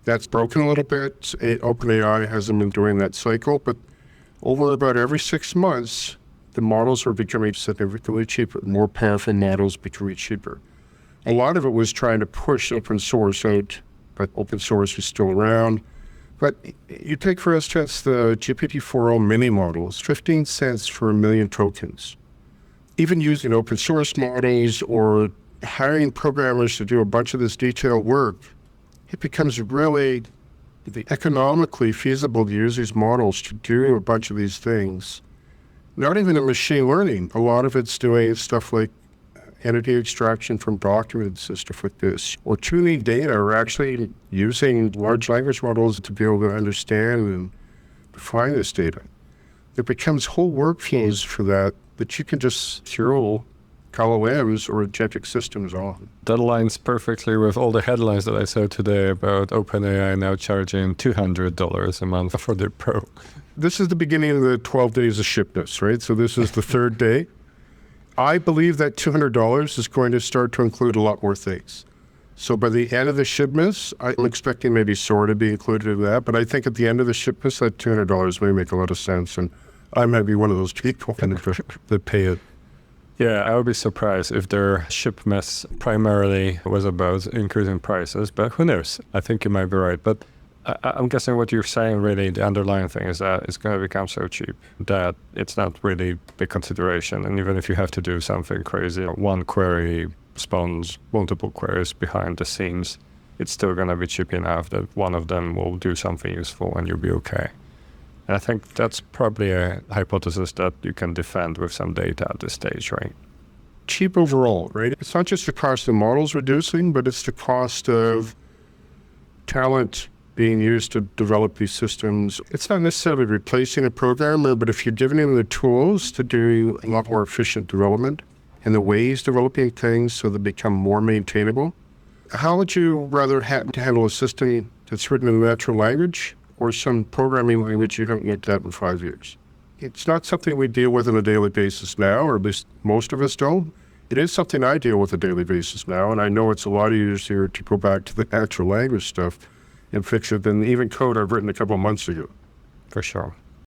That's broken a little bit. OpenAI hasn't been doing that cycle, but over about every 6 months, the models are becoming significantly cheaper. More powerful models becoming cheaper. A lot of it was trying to push open source out, but open source is still around. But you take, for instance, the GPT-4o mini model. It's 15 cents for 1 million tokens. Even using open source models or hiring programmers to do a bunch of this detailed work, it becomes really economically feasible to use these models to do a bunch of these things. Not even in machine learning. A lot of it's doing stuff like entity extraction from documents and stuff like this, or tuning data, or actually using large language models to be able to understand and define this data. There becomes whole workflows for that you can just throw LLMs or agentic systems on. That aligns perfectly with all the headlines that I saw today about OpenAI now charging $200 a month for their Pro. This is the beginning of the 12 days of shipness, right? So this is the third day. I believe that $200 is going to start to include a lot more things. So by the end of the shipments, I'm expecting maybe Sora to be included in that. But I think at the end of the shipments, that $200 may make a lot of sense. And I might be one of those people that pay it. Yeah, I would be surprised if their shipments primarily was about increasing prices, but who knows? I think you might be right. But I'm guessing what you're saying, really, the underlying thing is that it's going to become so cheap that it's not really a big consideration. And even if you have to do something crazy, one query spawns multiple queries behind the scenes, it's still going to be cheap enough that one of them will do something useful and you'll be okay. And I think that's probably a hypothesis that you can defend with some data at this stage, right? Cheap overall, right? It's not just the cost of models reducing, but it's the cost of talent being used to develop these systems. It's not necessarily replacing a programmer, but if you're giving them the tools to do a lot more efficient development and the ways developing things so they become more maintainable, how would you rather have to handle a system that's written in a natural language or some programming language you don't get that in 5 years? It's not something we deal with on a daily basis now, or at least most of us don't. It is something I deal with on a daily basis now, and I know it's a lot easier to go back to the natural language stuff and fix it than even code I've written a couple of months ago. For sure.